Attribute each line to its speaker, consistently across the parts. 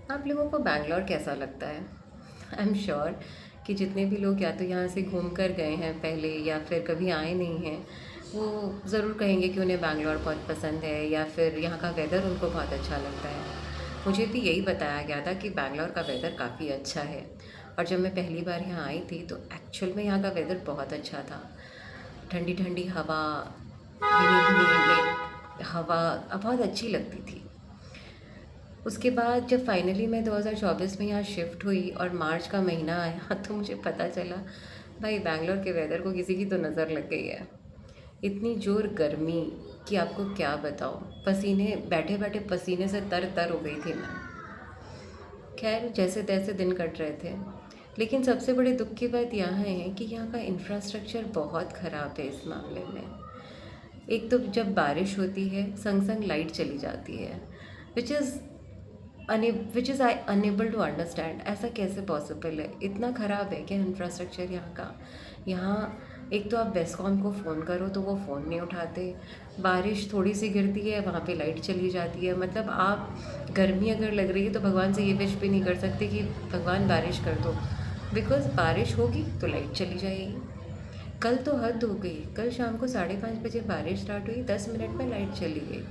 Speaker 1: आप लोगों को बैंगलोर कैसा लगता है? आई एम श्योर कि जितने भी लोग या तो यहाँ से घूम कर गए हैं पहले या फिर कभी आए नहीं हैं, वो ज़रूर कहेंगे कि उन्हें बैंगलोर बहुत पसंद है या फिर यहाँ का वेदर उनको बहुत अच्छा लगता है। मुझे भी यही बताया गया था कि बैंगलोर का वेदर काफ़ी अच्छा है। और जब मैं पहली बार यहाँ आई थी तो एक्चुअल में यहाँ का वेदर बहुत अच्छा था। ठंडी ठंडी हवा, भीनी भीनी लाइक हवा बहुत अच्छी लगती थी। उसके बाद जब फाइनली मैं 2024 में यहाँ शिफ्ट हुई और मार्च का महीना आया तो मुझे पता चला भाई बैंगलोर के वेदर को किसी की तो नज़र लग गई है। इतनी ज़ोर गर्मी कि आपको क्या बताऊँ, पसीने बैठे बैठे पसीने से तर तर हो गई थी मैं। खैर जैसे तैसे दिन कट रहे थे, लेकिन सबसे बड़े दुख की बात यहाँ है कि यहाँ का इंफ्रास्ट्रक्चर बहुत ख़राब है इस मामले में। एक तो जब बारिश होती है संग संग लाइट चली जाती है, which is which is I unable to understand ऐसा कैसे पॉसिबल है। इतना ख़राब है क्या इंफ्रास्ट्रक्चर यहाँ का। यहाँ एक तो आप बेस्कॉम को फ़ोन करो तो वो फ़ोन नहीं उठाते, बारिश थोड़ी सी गिरती है वहाँ पे लाइट चली जाती है। मतलब आप गर्मी अगर लग रही है तो भगवान से ये विश भी नहीं कर सकते कि भगवान बारिश कर दो, बिकॉज़ बारिश होगी तो लाइट चली जाएगी। कल तो हद हो गई, कल शाम को 5:30 बजे बारिश स्टार्ट हुई, 10 मिनट में लाइट चली गई।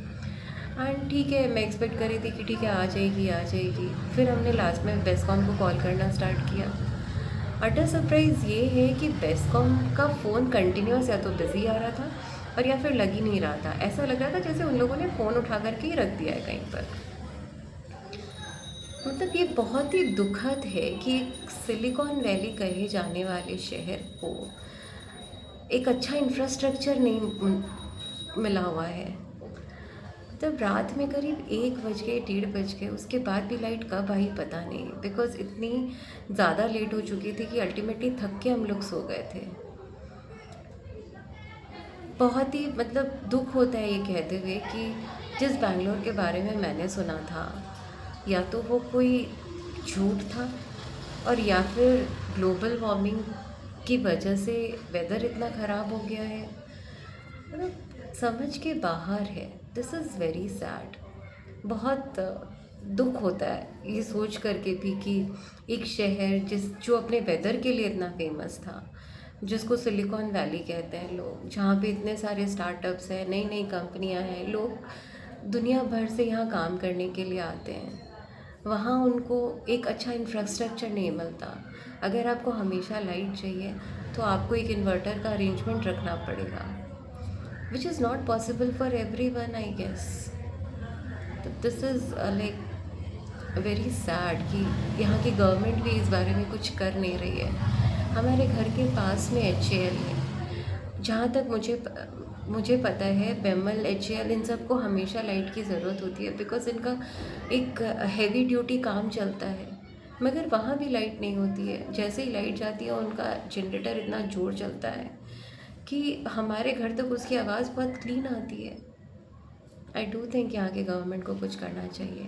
Speaker 1: एंड ठीक है, मैं एक्सपेक्ट कर रही थी कि ठीक है आ जाएगी आ जाएगी। फिर हमने लास्ट में बेस्कॉम को कॉल करना स्टार्ट किया। अटर सरप्राइज़ ये है कि बेस्कॉम का फ़ोन कंटिन्यूस या तो बिज़ी आ रहा था और या फिर लग ही नहीं रहा था। ऐसा लग रहा था जैसे उन लोगों ने फ़ोन उठा कर के ही रख दिया है कहीं पर। मतलब ये बहुत ही दुखद है कि सिलिकॉन वैली कहे जाने वाले शहर को एक अच्छा इंफ्रास्ट्रक्चर नहीं मिला हुआ है। तब रात में करीब 1 बज गए 1:30 बज गए, उसके बाद भी लाइट कब आई पता नहीं, बिकॉज़ इतनी ज़्यादा लेट हो चुकी थी कि अल्टीमेटली थक के हम लोग सो गए थे। बहुत ही मतलब दुख होता है ये कहते हुए कि जिस बैंगलोर के बारे में मैंने सुना था या तो वो कोई झूठ था और या फिर ग्लोबल वार्मिंग की वजह से वेदर इतना ख़राब हो गया है। मतलब समझ के बाहर है। This is very sad. बहुत दुख होता है ये सोच करके भी कि एक शहर जो अपने वेदर के लिए इतना फेमस था, जिसको सिलिकॉन वैली कहते हैं लोग, जहाँ पे इतने सारे स्टार्टअप्स हैं, नई नई कंपनियाँ हैं, लोग दुनिया भर से यहाँ काम करने के लिए आते हैं, वहाँ उनको एक अच्छा इंफ्रास्ट्रक्चर नहीं मिलता। अगर आपको हमेशा लाइट चाहिए तो आपको एक इन्वर्टर का अरेंजमेंट रखना पड़ेगा, which is not possible for everyone, I guess. तो this is like very sad कि यहाँ की गवर्नमेंट भी इस बारे में कुछ कर नहीं रही है। हमारे घर के पास में HAL है, जहाँ तक मुझे पता है बेमल HAL इन सबको हमेशा लाइट की ज़रूरत होती है, बिकॉज़ इनका एक हैवी ड्यूटी काम चलता है। मगर वहाँ भी लाइट नहीं होती है। जैसे ही लाइट जाती है उनका जनरेटर इतना ज़ोर चलता है कि हमारे घर तक उसकी आवाज़ बहुत क्लीन आती है। आई डू थिंक यहाँ के गवर्नमेंट को कुछ करना चाहिए।